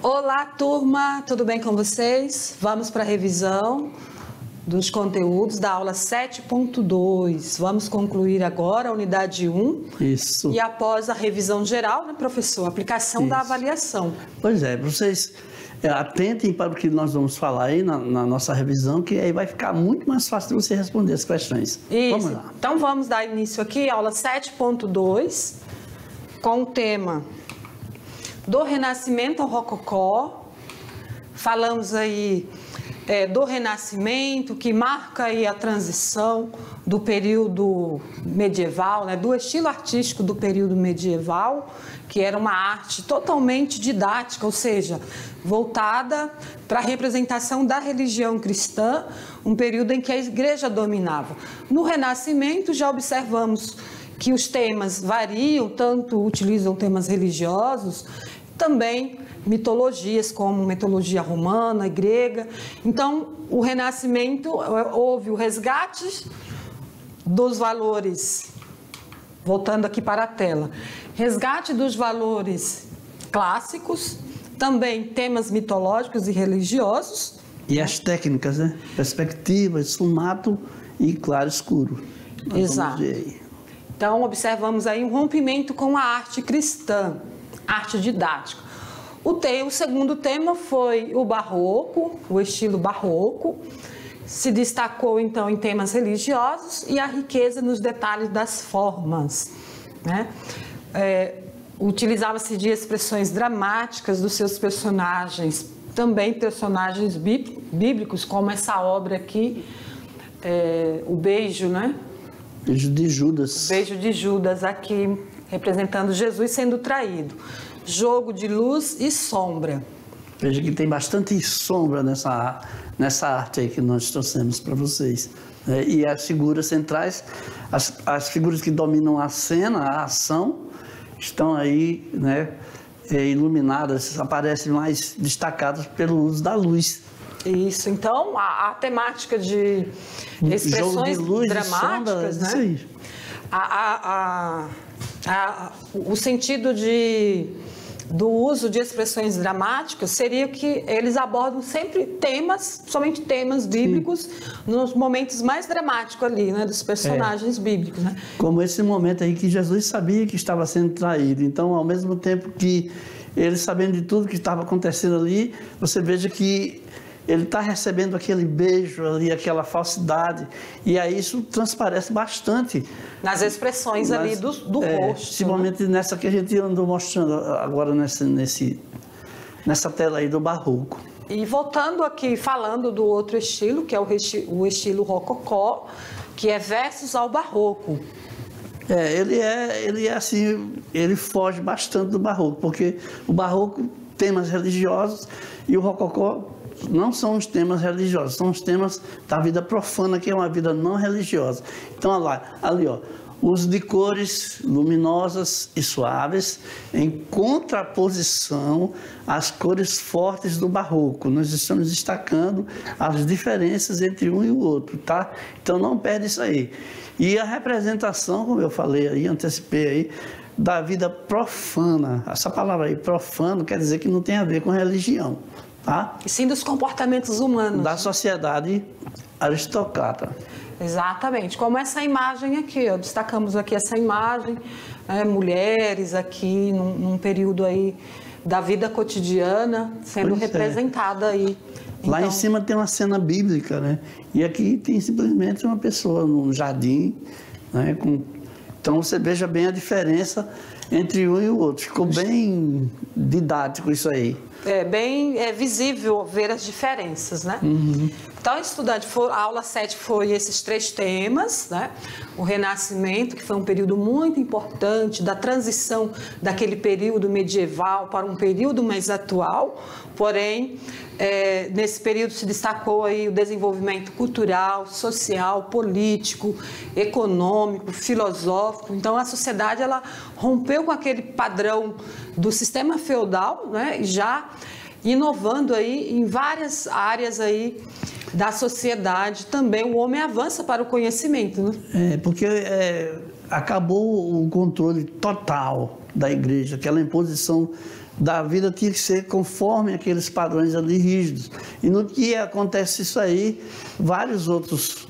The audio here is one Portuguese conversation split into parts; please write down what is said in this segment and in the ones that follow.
Olá, turma, tudo bem com vocês? Vamos para a revisão dos conteúdos da aula 7.2. Vamos concluir agora a unidade 1. Isso. E após a revisão geral, né, professor? Aplicação da avaliação. Pois é, vocês atentem para o que nós vamos falar aí na nossa revisão, que aí vai ficar muito mais fácil de você responder as questões. Isso. Vamos lá. Então vamos dar início aqui à aula 7.2, com o tema do Renascimento ao Rococó. Falamos aí do Renascimento, que marca aí a transição do período medieval, né, do estilo artístico do período medieval, que era uma arte totalmente didática, ou seja, voltada para a representação da religião cristã, um período em que a igreja dominava. No Renascimento já observamos que os temas variam, tanto utilizam temas religiosos, também mitologias como mitologia romana e grega. Então, o Renascimento, houve o resgate dos valores, voltando aqui para a tela, resgate dos valores clássicos, também temas mitológicos e religiosos. E as técnicas, né? Perspectiva, esfumato e claro escuro. Exato. Então, observamos aí um rompimento com a arte cristã, arte didática. O segundo tema foi o barroco, o estilo barroco. Se destacou, então, em temas religiosos e a riqueza nos detalhes das formas, né? Utilizava-se de expressões dramáticas dos seus personagens, também personagens bíblicos, como essa obra aqui, o beijo, né? Beijo de Judas. O beijo de Judas aqui, representando Jesus sendo traído. Jogo de luz e sombra. Veja que tem bastante sombra nessa arte aí que nós trouxemos para vocês. E as figuras centrais, as figuras que dominam a cena, a ação, estão aí, né, iluminadas, aparecem mais destacadas pelo uso da luz. Isso, então a temática de expressões de luz, dramáticas, sombra, né? Isso aí. O sentido do uso de expressões dramáticas seria que eles abordam sempre somente temas bíblicos, sim, nos momentos mais dramáticos ali, né, dos personagens bíblicos, né? Como esse momento aí que Jesus sabia que estava sendo traído. Então, ao mesmo tempo que ele sabendo de tudo que estava acontecendo ali, você veja que ele está recebendo aquele beijo ali, aquela falsidade, e aí isso transparece bastante nas expressões ali do rosto. Principalmente, né, nessa que a gente andou mostrando agora nessa tela aí do barroco. E voltando aqui, falando do outro estilo, que é o estilo rococó, que é versus ao barroco. Ele é assim, ele foge bastante do barroco, porque o barroco, temas religiosos, e o rococó não são os temas religiosos, são os temas da vida profana, que é uma vida não religiosa. Então, olha lá, ali, ó, uso de cores luminosas e suaves em contraposição às cores fortes do barroco. Nós estamos destacando as diferenças entre um e o outro, tá? Então, não perde isso aí. E a representação, como eu falei aí, antecipei aí, da vida profana. Essa palavra aí, profano, quer dizer que não tem a ver com religião. Tá? E sim dos comportamentos humanos. Da sociedade aristocrata. Exatamente, como essa imagem aqui, ó, destacamos aqui essa imagem, mulheres aqui num período aí da vida cotidiana sendo representada aí. Lá em cima tem uma cena bíblica, né? E aqui tem simplesmente uma pessoa num jardim, né? Então você veja bem a diferença entre um e o outro. Ficou bem didático isso aí. É bem visível ver as diferenças, né? Uhum. Então, estudante, a aula 7 foi esses 3 temas, né? O Renascimento, que foi um período muito importante da transição daquele período medieval para um período mais atual, porém, nesse período se destacou aí o desenvolvimento cultural, social, político, econômico, filosófico. Então, a sociedade ela rompeu com aquele padrão do sistema feudal, né? E já inovando aí em várias áreas aí da sociedade, também o homem avança para o conhecimento, né? Porque acabou o controle total da igreja, aquela imposição da vida tinha que ser conforme aqueles padrões ali rígidos. E no que acontece isso aí, várias outras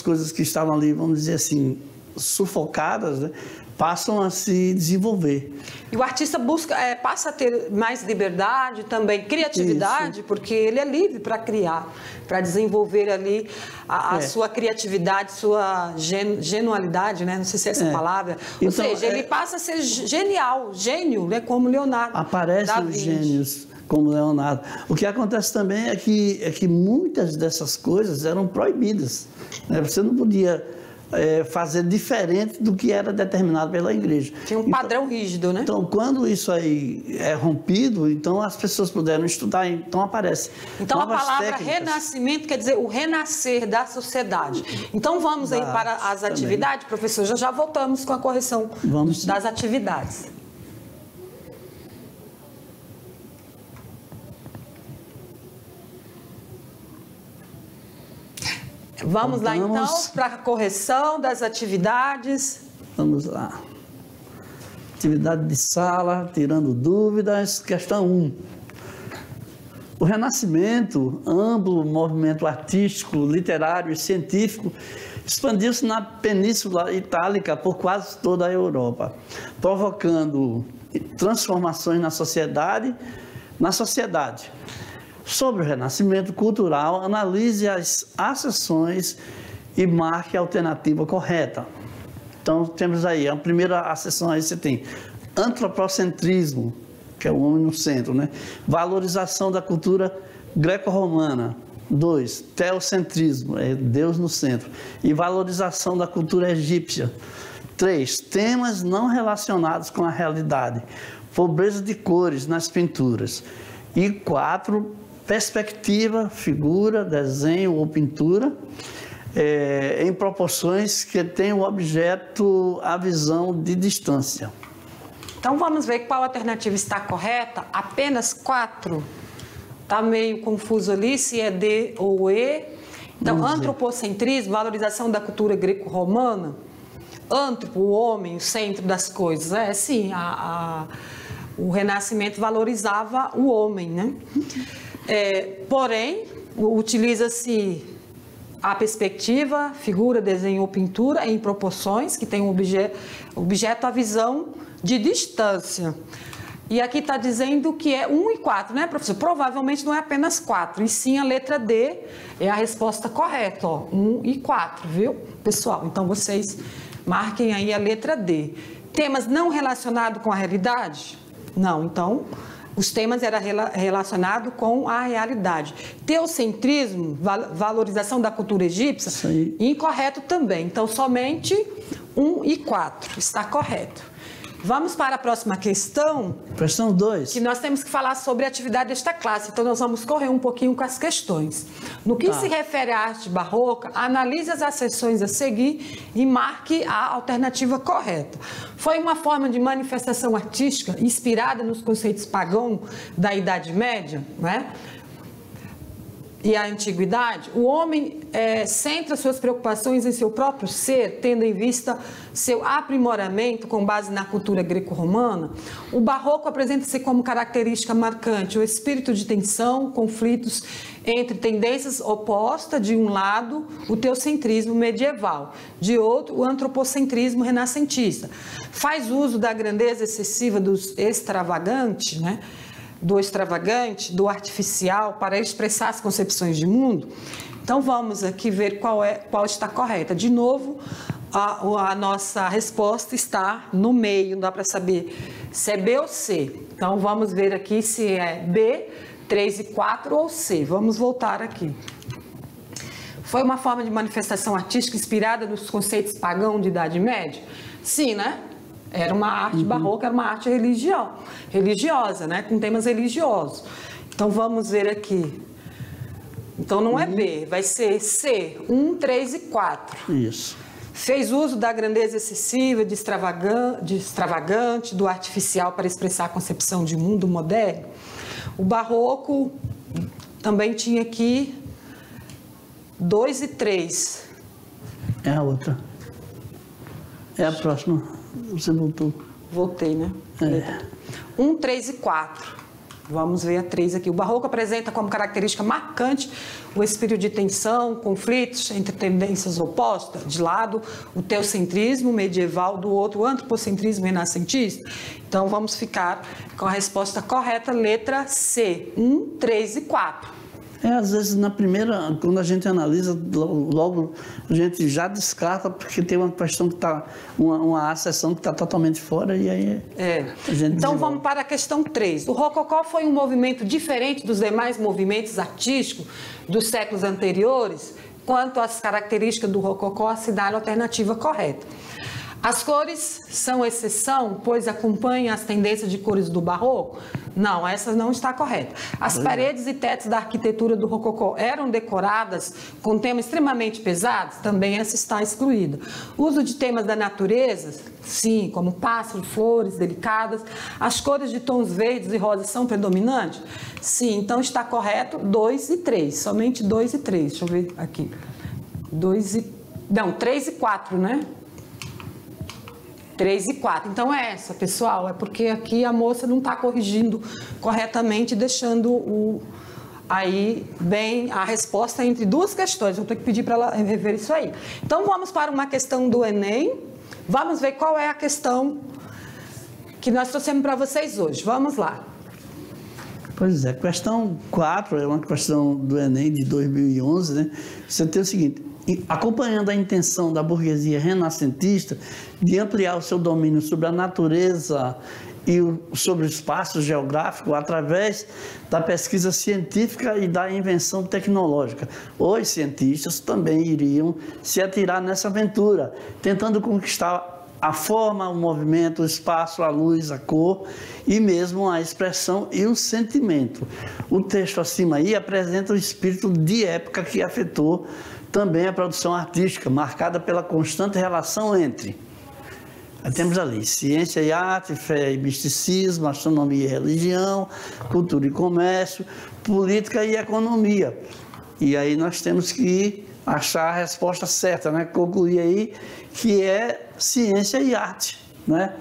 coisas que estavam ali, vamos dizer assim, sufocadas, né, passam a se desenvolver. E o artista passa a ter mais liberdade também, criatividade, porque ele é livre para criar, para desenvolver ali a sua criatividade, sua genualidade, né? Não sei se é essa palavra. Ou seja, ele passa a ser gênio, né? Como Leonardo. Aparecem os gênios como Leonardo. O que acontece também é que muitas dessas coisas eram proibidas, né? Você não podia fazer diferente do que era determinado pela igreja. Tinha um padrão rígido, né? Então, quando isso aí é rompido, então as pessoas puderam estudar, então aparece. Então, a palavra renascimento quer dizer o renascer da sociedade. Então, vamos aí para as atividades, professor. Já voltamos com a correção das atividades. Vamos lá, então, para a correção das atividades. Vamos lá. Atividade de sala, tirando dúvidas. Questão 1. O Renascimento, amplo movimento artístico, literário e científico, expandiu-se na Península Itálica por quase toda a Europa, provocando transformações na sociedade. Sobre o renascimento cultural, analise as acessões e marque a alternativa correta. Então, temos aí, a primeira acessão aí você tem antropocentrismo, que é o homem no centro, né? Valorização da cultura greco-romana. 2, teocentrismo, é Deus no centro. E valorização da cultura egípcia. 3, temas não relacionados com a realidade. Pobreza de cores nas pinturas. E 4, perspectiva, figura, desenho ou pintura, em proporções que tenham o objeto a visão de distância. Então, vamos ver qual alternativa está correta. Apenas 4. Está meio confuso ali se é D ou E. Então, antropocentrismo, valorização da cultura greco-romana. Antropo, o homem, o centro das coisas. Sim, o Renascimento valorizava o homem, né? Porém, utiliza-se a perspectiva, figura, desenho ou pintura em proporções que tem um objeto à visão de distância. E aqui está dizendo que é 1 e 4, né, professor? Provavelmente não é apenas 4, e sim a letra D é a resposta correta, ó, 1 e 4, viu, pessoal? Então, vocês marquem aí a letra D. Temas não relacionados com a realidade? Não, então, os temas eram relacionados com a realidade. Teocentrismo, valorização da cultura egípcia, incorreto também. Então, somente 1 e 4 está correto. Vamos para a próxima questão. Questão 2. Que nós temos que falar sobre a atividade desta classe. Então, nós vamos correr um pouquinho com as questões. No que se refere à arte barroca, analise as acessões a seguir e marque a alternativa correta. Foi uma forma de manifestação artística inspirada nos conceitos pagãos da Idade Média, né? E a antiguidade, o homem centra suas preocupações em seu próprio ser, tendo em vista seu aprimoramento com base na cultura greco-romana. O barroco apresenta-se como característica marcante o espírito de tensão, conflitos entre tendências opostas, de um lado, o teocentrismo medieval, de outro, o antropocentrismo renascentista. Faz uso da grandeza excessiva dos extravagantes, né? Do extravagante, do artificial, para expressar as concepções de mundo. Então, vamos aqui ver qual está correta. De novo, a nossa resposta está no meio, não dá para saber se é B ou C. Então, vamos ver aqui se é B, 3 e 4 ou C. Vamos voltar aqui. Foi uma forma de manifestação artística inspirada nos conceitos pagãos de Idade Média? Sim, né? Era uma arte barroca, era uma arte religiosa, né? Com temas religiosos. Então, vamos ver aqui. Então, não é B, vai ser C, 1, 3 e 4. Isso. Fez uso da grandeza excessiva, de extravagante, do artificial para expressar a concepção de mundo moderno. O barroco também tinha aqui 2 e 3. É a outra. É a próxima. Você voltou. Voltei, né? 1, 3 e 4. Vamos ver a 3 aqui. O barroco apresenta como característica marcante o espírito de tensão, conflitos entre tendências opostas. De lado, o teocentrismo medieval, do outro, o antropocentrismo renascentista. Então, vamos ficar com a resposta correta, letra C. 1, 3 e 4. Às vezes, na primeira, quando a gente analisa, logo a gente já descarta, porque tem uma questão que está, uma acessão que está totalmente fora, e aí a gente Então, vamos para a questão 3. O rococó foi um movimento diferente dos demais movimentos artísticos dos séculos anteriores, quanto às características do rococó, assinale a alternativa correta. As cores são exceção, pois acompanham as tendências de cores do barroco? Não, essa não está correta. As paredes e tetos da arquitetura do rococó eram decoradas com temas extremamente pesados? Também essa está excluída. Uso de temas da natureza? Sim, como pássaros, flores delicadas. As cores de tons verdes e rosas são predominantes? Sim, então está correto 2 e 3, somente 2 e 3. Deixa eu ver aqui. 3 e 4, né? 3 e 4. Então é essa, pessoal, é porque aqui a moça não está corrigindo corretamente, deixando aí bem a resposta entre duas questões. Vou ter que pedir para ela rever isso aí. Então vamos para uma questão do Enem. Vamos ver qual é a questão que nós trouxemos para vocês hoje. Vamos lá. Pois é, questão 4 é uma questão do Enem de 2011, né? Você tem o seguinte: acompanhando a intenção da burguesia renascentista de ampliar o seu domínio sobre a natureza e sobre o espaço geográfico através da pesquisa científica e da invenção tecnológica, os cientistas também iriam se atirar nessa aventura, tentando conquistar a forma, o movimento, o espaço, a luz, a cor e mesmo a expressão e o sentimento. O texto acima aí apresenta o espírito de época que afetou também a produção artística, marcada pela constante relação entre, temos ali, ciência e arte, fé e misticismo, astronomia e religião, cultura e comércio, política e economia. E aí nós temos que achar a resposta certa, né? Concluir aí que é ciência e arte, né?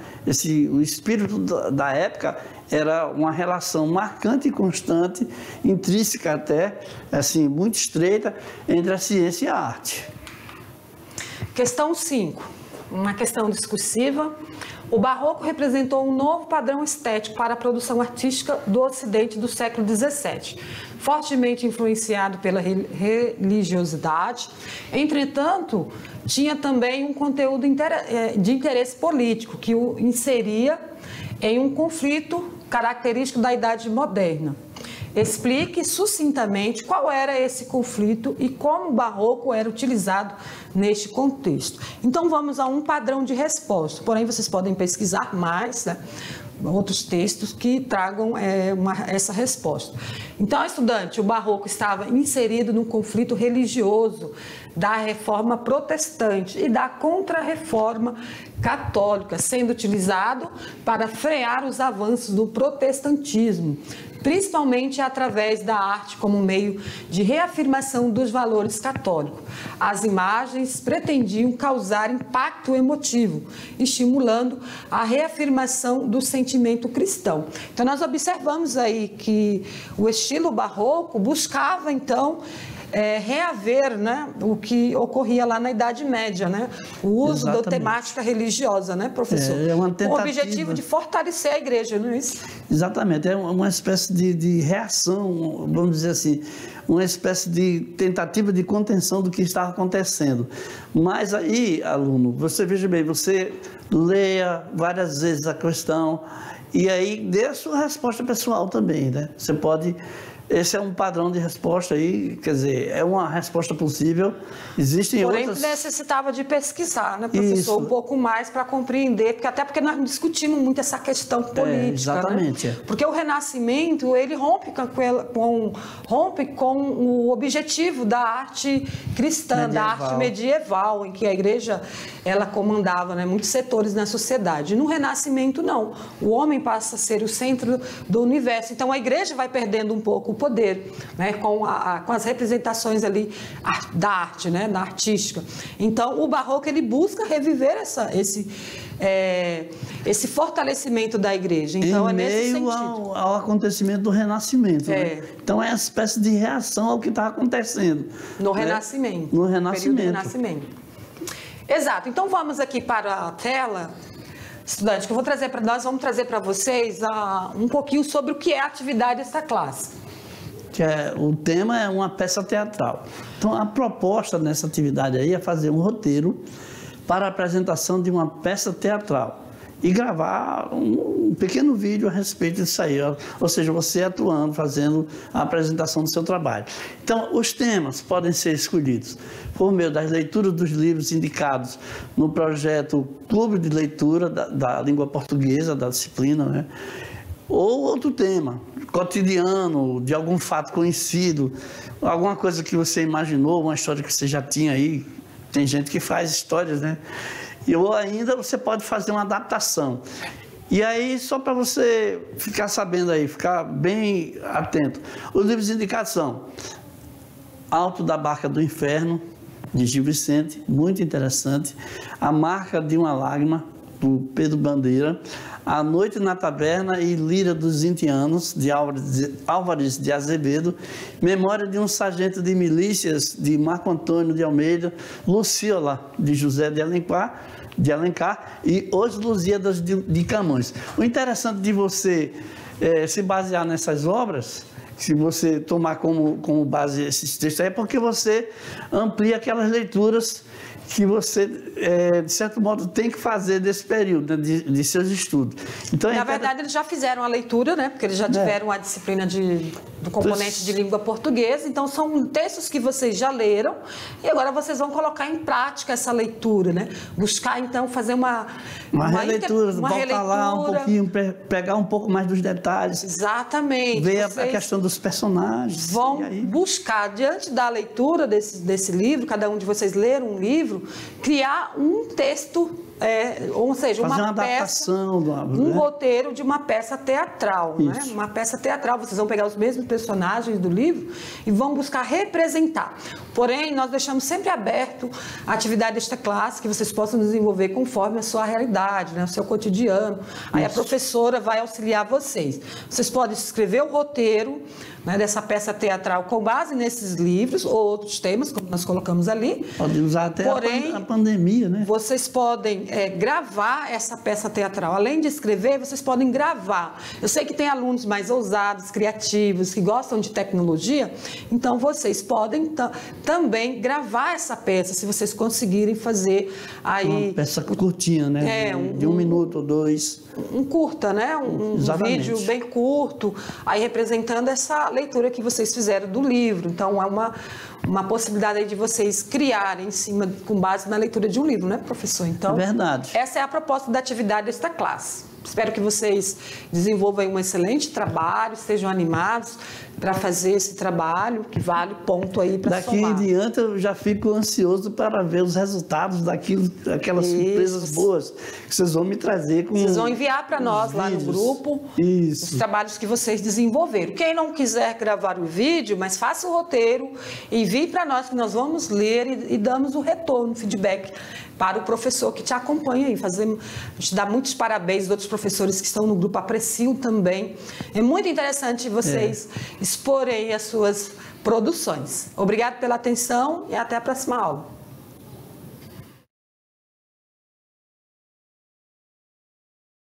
O espírito da época era uma relação marcante e constante, intrínseca até, assim, muito estreita, entre a ciência e a arte. Questão 5, uma questão discursiva. O barroco representou um novo padrão estético para a produção artística do Ocidente do século XVII, fortemente influenciado pela religiosidade. Entretanto, tinha também um conteúdo de interesse político, que o inseria em um conflito característico da Idade Moderna. Explique sucintamente qual era esse conflito e como o barroco era utilizado neste contexto. Então, vamos a um padrão de resposta. Porém, vocês podem pesquisar mais, né, outros textos que tragam essa resposta. Então, estudante, o barroco estava inserido num conflito religioso da reforma protestante e da contra-reforma católica, sendo utilizado para frear os avanços do protestantismo, principalmente através da arte como meio de reafirmação dos valores católicos. As imagens pretendiam causar impacto emotivo, estimulando a reafirmação do sentimento cristão. Então, nós observamos aí que o estilo barroco buscava, então, reaver, né, o que ocorria lá na Idade Média, né? O uso da temática religiosa, né, professor? Com o objetivo de fortalecer a igreja, não é isso? Exatamente, é uma espécie de reação, vamos dizer assim, uma espécie de tentativa de contenção do que estava acontecendo. Mas aí, aluno, você veja bem, você leia várias vezes a questão e aí dê a sua resposta pessoal também, né? Você pode... Esse é um padrão de resposta aí, quer dizer, é uma resposta possível. Existem outras... Porém, necessitava de pesquisar, né, professor? Isso. Um pouco mais para compreender, até porque nós discutimos muito essa questão política. Exatamente. Né? Porque o Renascimento, ele rompe com o objetivo da arte cristã, da arte medieval, em que a igreja ela comandava, né, muitos setores na sociedade. No Renascimento, não. O homem passa a ser o centro do universo. Então, a igreja vai perdendo um pouco poder, né? Com as representações ali da arte, né? Da artística. Então, o barroco, ele busca reviver esse fortalecimento da igreja. Então, em nesse meio sentido. ao acontecimento do Renascimento. Né? Então, é uma espécie de reação ao que está acontecendo. No né? Renascimento. No Renascimento. Período do Renascimento. Exato. Então, vamos aqui para a tela, estudante, que eu vou trazer para nós, vamos trazer para vocês um pouquinho sobre o que é a atividade desta classe. O tema é uma peça teatral. Então, a proposta nessa atividade aí é fazer um roteiro para a apresentação de uma peça teatral e gravar um pequeno vídeo a respeito disso aí, ou seja, você atuando, fazendo a apresentação do seu trabalho. Então, os temas podem ser escolhidos por meio das leituras dos livros indicados no projeto Clube de Leitura da Língua Portuguesa, da disciplina, né? Ou outro tema, cotidiano, de algum fato conhecido, alguma coisa que você imaginou, uma história que você já tinha aí. Tem gente que faz histórias, né? Ou ainda você pode fazer uma adaptação. E aí, só para você ficar sabendo aí, ficar bem atento. Os livros indicados são Alto da Barca do Inferno, de Gil Vicente, muito interessante. A Marca de uma Lágrima, do Pedro Bandeira. A Noite na Taberna e Lira dos 20 Anos, de Álvares de Azevedo. Memória de um Sargento de Milícias, de Marco Antônio de Almeida. Luciola, de José de Alencar. E Os Lusíadas de Camões. O interessante de você se basear nessas obras, se você tomar como base esses textos, é porque você amplia aquelas leituras que você, de certo modo, tem que fazer desse período, né, de seus estudos. Então, na verdade, eles já fizeram a leitura, né, porque eles já tiveram a disciplina do componente de língua portuguesa, então são textos que vocês já leram e agora vocês vão colocar em prática essa leitura, né? Buscar, então, fazer uma releitura, voltar lá um pouquinho, pegar um pouco mais dos detalhes. Exatamente. Ver a questão dos personagens. Vão buscar, diante da leitura desse livro, cada um de vocês ler um livro, criar um texto, ou seja, uma peça, um roteiro de uma peça teatral, né? Uma peça teatral. Vocês vão pegar os mesmos personagens do livro e vão buscar representar. Porém, nós deixamos sempre aberto a atividade desta classe, que vocês possam desenvolver conforme a sua realidade, né? O seu cotidiano. Aí a professora vai auxiliar vocês. Vocês podem escrever o roteiro, né, dessa peça teatral com base nesses livros ou outros temas, como nós colocamos ali. Pode usar até a pandemia, né? Vocês podem gravar essa peça teatral. Além de escrever, vocês podem gravar. Eu sei que tem alunos mais ousados, criativos, que gostam de tecnologia, então vocês podem também gravar essa peça, se vocês conseguirem fazer aí... Uma peça curtinha, né? De 1 minuto ou 2. Um curta, né? Um vídeo bem curto, aí representando essa leitura que vocês fizeram do livro. Então, é uma possibilidade aí de vocês criarem em cima, com base na leitura de um livro, né, professor? Então, é verdade. Essa é a proposta da atividade desta classe. Espero que vocês desenvolvam um excelente trabalho, estejam animados para fazer esse trabalho, que vale ponto aí para somar. Daqui em diante eu já fico ansioso para ver os resultados daquelas surpresas boas que vocês vão me trazer. Vocês vão enviar para nós lá no grupo os trabalhos que vocês desenvolveram. Quem não quiser gravar o vídeo, mas faça o roteiro, envie para nós que nós vamos ler e damos o retorno, feedback para o professor que te acompanha aí. A gente dá muitos parabéns aos outros professores que estão no grupo, aprecio também. É muito interessante vocês exporem as suas produções. Obrigado pela atenção e até a próxima aula.